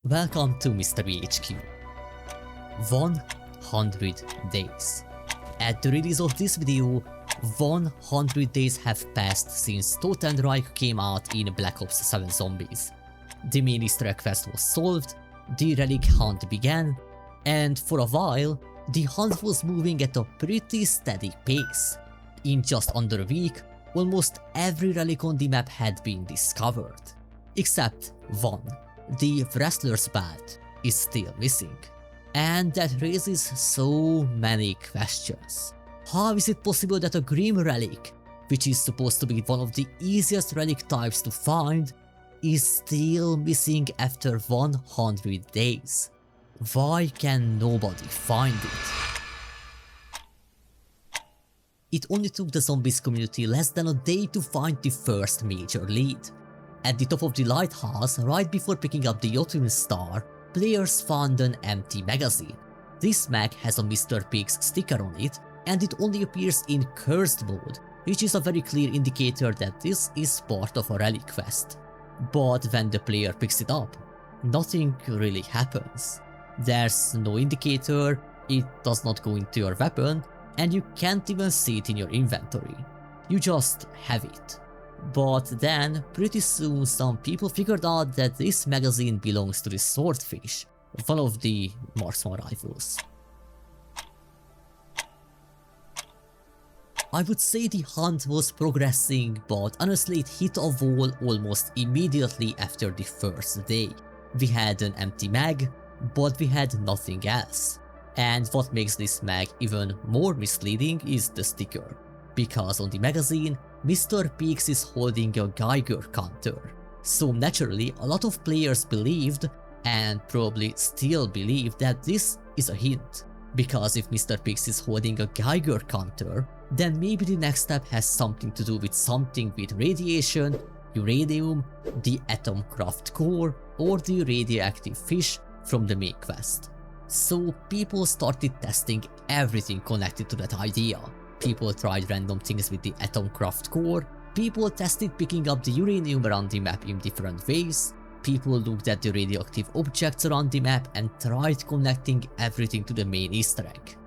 Welcome to MysteryHQ. 100 days. At the release of this video, 100 days have passed since Totenreich came out in Black Ops 7 Zombies. The main Easter egg quest was solved, the relic hunt began, and for a while, the hunt was moving at a pretty steady pace. In just under a week, almost every relic on the map had been discovered. Except one. The wrestler's belt is still missing. And that raises so many questions. How is it possible that a Grim relic, which is supposed to be one of the easiest relic types to find, is still missing after 100 days? Why can nobody find it? It only took the zombies community less than a day to find the first major lead. At the top of the lighthouse, right before picking up the Jotun star, players found an empty magazine. This mag has a Mr. Pig's sticker on it, and it only appears in cursed mode, which is a very clear indicator that this is part of a relic quest. But when the player picks it up, nothing really happens. There's no indicator, it does not go into your weapon, and you can't even see it in your inventory. You just have it. But then, pretty soon some people figured out that this magazine belongs to the swordfish, one of the marksman rifles. I would say the hunt was progressing, but honestly it hit a wall almost immediately after the first day. We had an empty mag, but we had nothing else. And what makes this mag even more misleading is the sticker, because on the magazine, Mr. Peaks is holding a Geiger counter. So naturally, a lot of players believed, and probably still believe, that this is a hint. Because if Mr. Peaks is holding a Geiger counter, then maybe the next step has something to do with something with radiation, uranium, the atom craft core, or the radioactive fish from the main quest. So people started testing everything connected to that idea. People tried random things with the atom craft core, people tested picking up the uranium around the map in different ways, people looked at the radioactive objects around the map and tried connecting everything to the main Easter egg.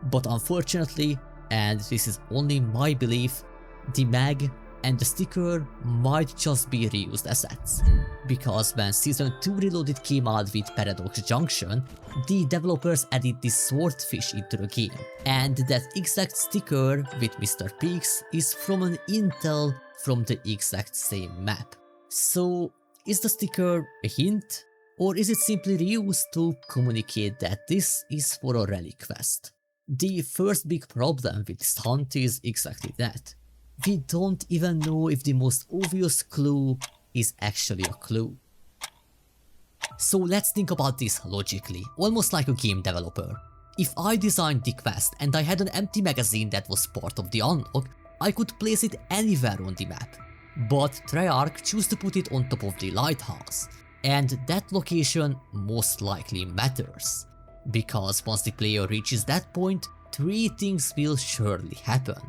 But unfortunately, and this is only my belief, the mag and the sticker might just be reused assets. Because when Season 2 Reloaded came out with Paradox Junction, the developers added the swordfish into the game, and that exact sticker with Mr. Peaks is from an intel from the exact same map. So is the sticker a hint, or is it simply reused to communicate that this is for a relic quest? The first big problem with this hunt is exactly that. We don't even know if the most obvious clue is actually a clue. So let's think about this logically, almost like a game developer. If I designed the quest and I had an empty magazine that was part of the unlock, I could place it anywhere on the map. But Treyarch chose to put it on top of the lighthouse, and that location most likely matters. Because once the player reaches that point, three things will surely happen.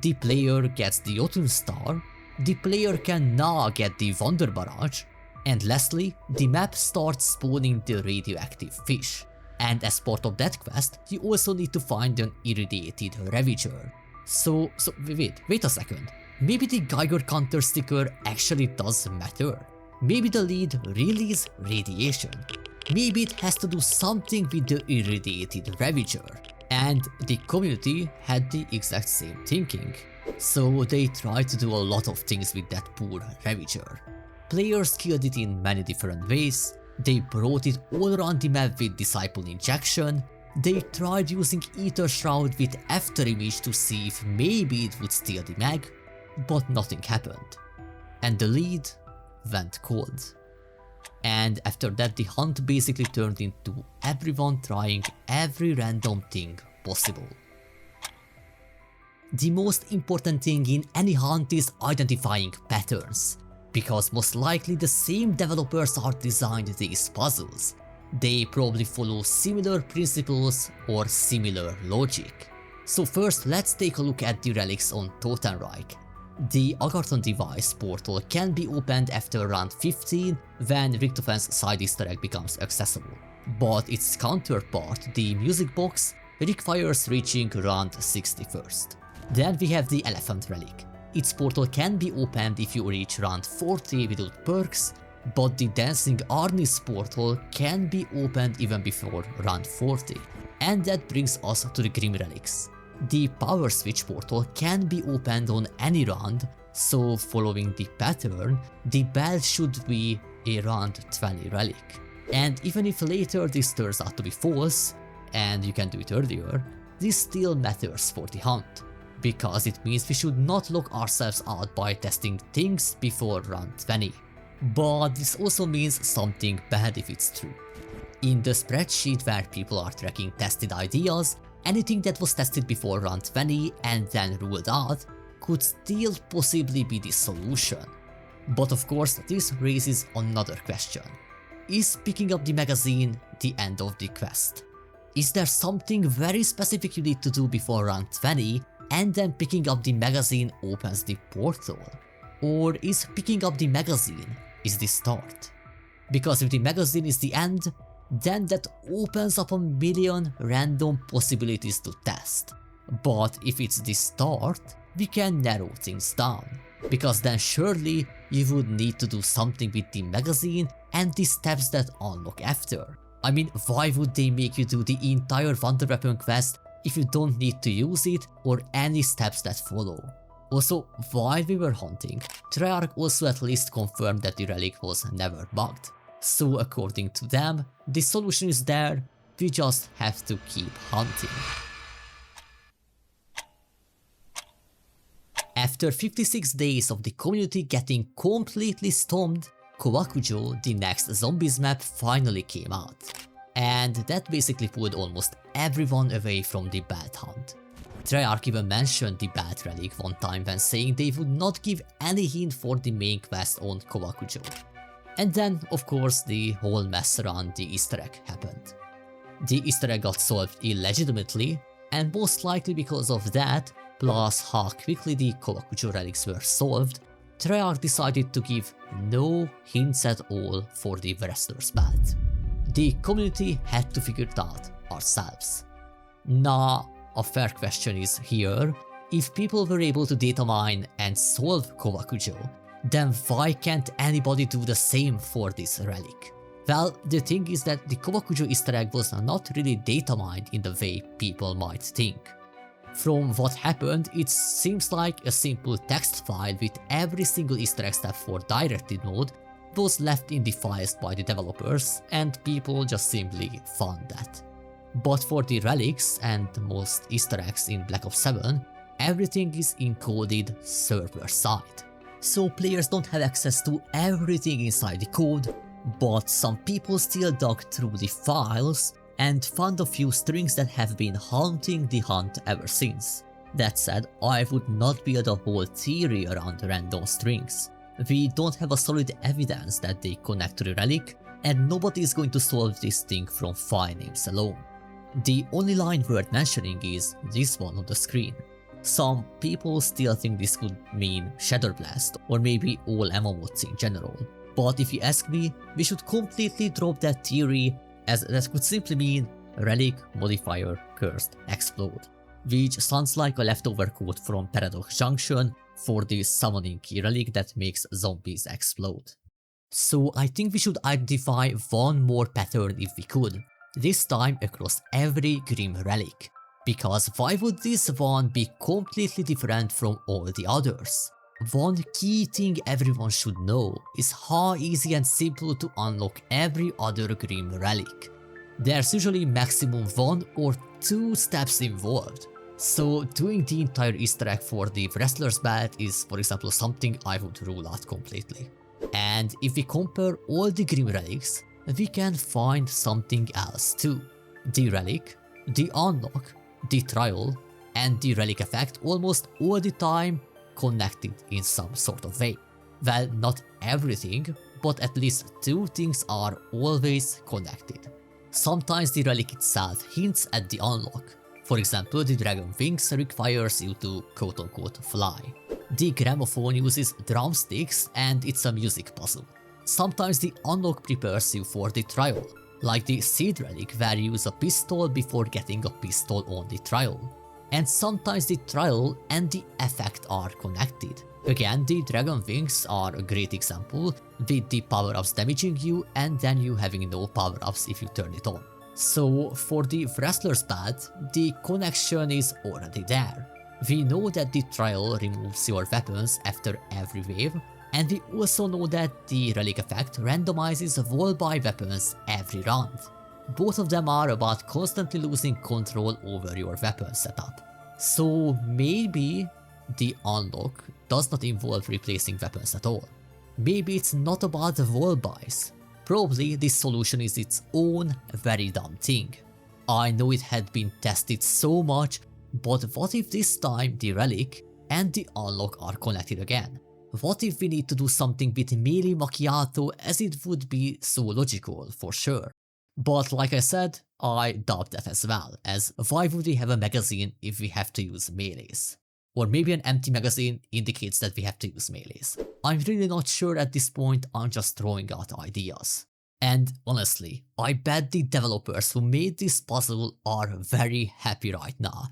The player gets the Jotun star, the player can now get the Wonder Barrage, and lastly, the map starts spawning the radioactive fish. And as part of that quest, you also need to find an irradiated Ravager. So wait a second. Maybe the Geiger counter sticker actually does matter. Maybe the lead really is radiation. Maybe it has to do something with the irradiated Ravager. And the community had the exact same thinking. So they tried to do a lot of things with that poor Ravager. Players killed it in many different ways, they brought it all around the map with Disciple Injection, they tried using Aether Shroud with After Image to see if maybe it would steal the mag, but nothing happened. And the lead went cold. And after that the hunt basically turned into everyone trying every random thing possible. The most important thing in any hunt is identifying patterns, because most likely the same developers are designed these puzzles. They probably follow similar principles or similar logic. So first let's take a look at the relics on Totenreich. The Agarthon device portal can be opened after round 15 when Richthofen's side easter egg becomes accessible, but its counterpart, the music box, requires reaching round 60 first. Then we have the Elephant Relic. Its portal can be opened if you reach round 40 without perks, but the Dancing Arnis portal can be opened even before round 40. And that brings us to the Grim Relics. The Power Switch portal can be opened on any round, so following the pattern, the bell should be a round 20 relic. And even if later this turns out to be false, and you can do it earlier, this still matters for the hunt, because it means we should not lock ourselves out by testing things before round 20. But this also means something bad if it's true. In the spreadsheet where people are tracking tested ideas, anything that was tested before round 20 and then ruled out could still possibly be the solution. But of course, this raises another question. Is picking up the magazine the end of the quest? Is there something very specific you need to do before round 20 and then picking up the magazine opens the portal? Or is picking up the magazine is the start? Because if the magazine is the end, then that opens up a million random possibilities to test. But if it's the start, we can narrow things down, because then surely you would need to do something with the magazine and the steps that unlock after. I mean, why would they make you do the entire Wonder Weapon quest if you don't need to use it or any steps that follow? Also, while we were hunting, Treyarch also at least confirmed that the relic was never bugged. So according to them, the solution is there, we just have to keep hunting. After 56 days of the community getting completely stomped, Kowakujo, the next Zombies map, finally came out. And that basically pulled almost everyone away from the Bat Hunt. Treyarch even mentioned the Bat Relic one time when saying they would not give any hint for the main quest on Kowakujo. And then, of course, the whole mess around the Easter egg happened. The Easter egg got solved illegitimately, and most likely because of that, plus how quickly the Kowakujo relics were solved, Treyarch decided to give no hints at all for the Wrestler's Bat. The community had to figure it out ourselves. Now, a fair question is here, if people were able to data mine and solve Kowakujo, then why can't anybody do the same for this relic? Well, the thing is that the Kowakujo Easter egg was not really data mined in the way people might think. From what happened, it seems like a simple text file with every single Easter egg step for directed mode was left in the files by the developers, and people just simply found that. But for the relics and most Easter eggs in Black Ops 7, everything is encoded server side. So players don't have access to everything inside the code, but some people still dug through the files and found a few strings that have been haunting the hunt ever since. That said, I would not build a whole theory around random strings. We don't have a solid evidence that they connect to the relic, and nobody is going to solve this thing from file names alone. The only line worth mentioning is this one on the screen. Some people still think this could mean Shadowblast or maybe all ammo mods in general, but if you ask me, we should completely drop that theory, as that could simply mean Relic modifier cursed explode, which sounds like a leftover code from Paradox Junction for the summoning key relic that makes zombies explode. So I think we should identify one more pattern if we could, this time across every Grim relic. Because why would this one be completely different from all the others? One key thing everyone should know is how easy and simple to unlock every other Grim relic. There's usually maximum 1 or 2 steps involved. So doing the entire Easter egg for the Wrestler's Bat is, for example, something I would rule out completely. And if we compare all the Grim relics, we can find something else too. The relic, the unlock, the trial, and the relic effect almost all the time connected in some sort of way. Well, not everything, but at least 2 things are always connected. Sometimes the relic itself hints at the unlock. For example, the dragon wings requires you to quote-unquote fly. The gramophone uses drumsticks and it's a music puzzle. Sometimes the unlock prepares you for the trial, like the seed relic where you use a pistol before getting a pistol on the trial. And sometimes the trial and the effect are connected. Again, the dragon wings are a great example, with the power-ups damaging you and then you having no power-ups if you turn it on. So for the wrestler's pad, the connection is already there. We know that the trial removes your weapons after every wave, and we also know that the relic effect randomizes wall-buy weapons every round. Both of them are about constantly losing control over your weapon setup. So maybe the unlock does not involve replacing weapons at all. Maybe it's not about the wall buys. Probably this solution is its own very dumb thing. I know it had been tested so much, but what if this time the relic and the unlock are connected again? What if we need to do something with melee macchiato, as it would be so logical for sure. But like I said, I doubt that as well, as why would we have a magazine if we have to use melees? Or maybe an empty magazine indicates that we have to use melees. I'm really not sure at this point, I'm just throwing out ideas. And honestly, I bet the developers who made this puzzle are very happy right now.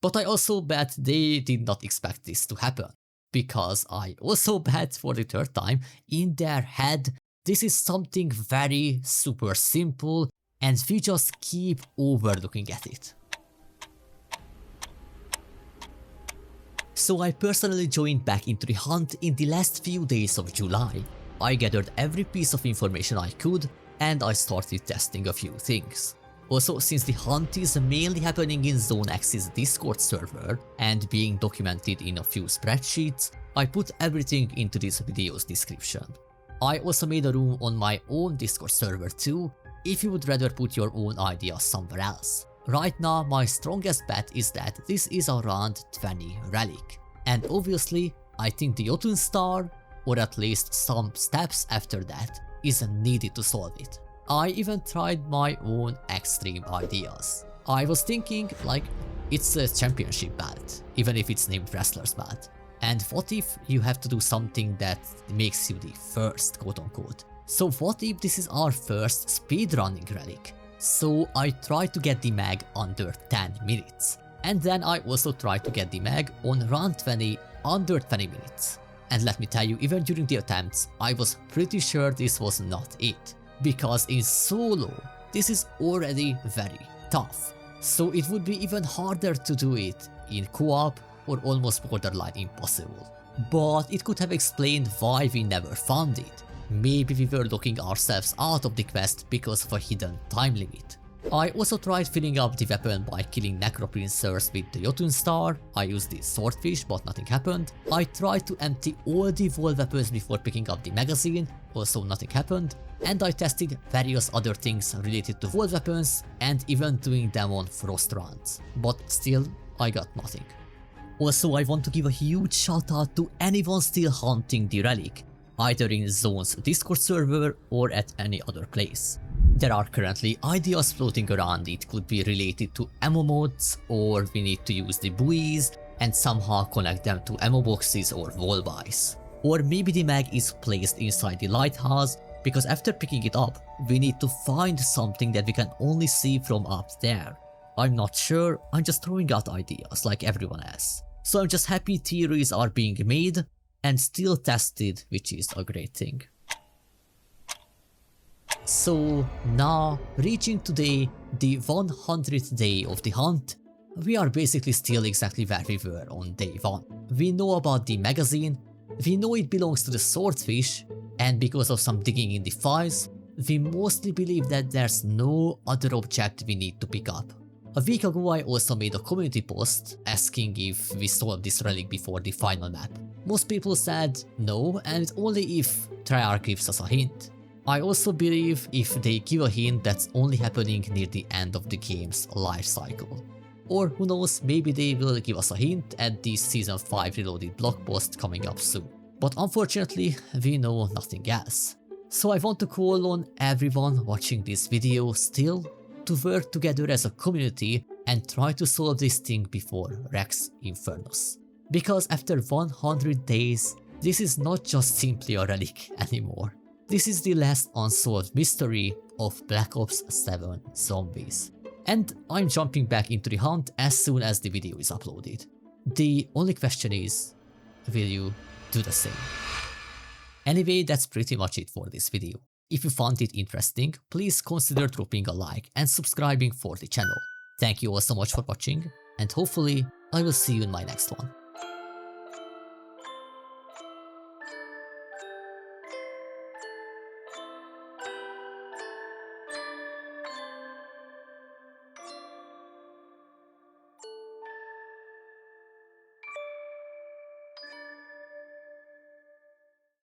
But I also bet they did not expect this to happen. Because I also bet for the third time, in their head, this is something very super simple and we just keep overlooking at it. So I personally joined back into the hunt in the last few days of July. I gathered every piece of information I could and I started testing a few things. Also, since the hunt is mainly happening in Zone X's Discord server and being documented in a few spreadsheets, I put everything into this video's description. I also made a room on my own Discord server too, if you would rather put your own ideas somewhere else. Right now, my strongest bet is that this is around 20 relic. And obviously, I think the Jotun Star, or at least some steps after that, is needed to solve it. I even tried my own extreme ideas. I was thinking, like, it's a championship belt, even if it's named wrestler's belt. And what if you have to do something that makes you the first, quote unquote? So what if this is our first speedrunning relic? So I tried to get the mag under 10 minutes. And then I also tried to get the mag on round 20 under 20 minutes. And let me tell you, even during the attempts, I was pretty sure this was not it. Because in solo, this is already very tough. So it would be even harder to do it in co-op or almost borderline impossible. But it could have explained why we never found it. Maybe we were locking ourselves out of the quest because of a hidden time limit. I also tried filling up the weapon by killing necropincers with the Jotun Star. I used the swordfish but nothing happened. I tried to empty all the wall weapons before picking up the magazine, also nothing happened. And I tested various other things related to wall weapons and even doing them on frost runs. But still, I got nothing. Also, I want to give a huge shout out to anyone still hunting the relic, either in Zone's Discord server or at any other place. There are currently ideas floating around. It could be related to ammo mods, or we need to use the buoys and somehow connect them to ammo boxes or wall buys. Or maybe the mag is placed inside the lighthouse, because after picking it up, we need to find something that we can only see from up there. I'm not sure, I'm just throwing out ideas like everyone else. So I'm just happy theories are being made and still tested, which is a great thing. So now, reaching today, the 100th day of the hunt, we are basically still exactly where we were on day 1. We know about the magazine, we know it belongs to the swordfish, and because of some digging in the files, we mostly believe that there's no other object we need to pick up. A week ago I also made a community post asking if we solved this relic before the final map. Most people said no, and only if Treyarch gives us a hint. I also believe if they give a hint, that's only happening near the end of the game's life cycle. Or who knows, maybe they will give us a hint at the Season 5 Reloaded blog post coming up soon. But unfortunately, we know nothing else. So I want to call on everyone watching this video still to work together as a community and try to solve this thing before Rex Infernus. Because after 100 days, this is not just simply a relic anymore. This is the last unsolved mystery of Black Ops 7 Zombies. And I'm jumping back into the hunt as soon as the video is uploaded. The only question is, will you do the same? Anyway, that's pretty much it for this video. If you found it interesting, please consider dropping a like and subscribing for the channel. Thank you all so much for watching, and hopefully I will see you in my next one.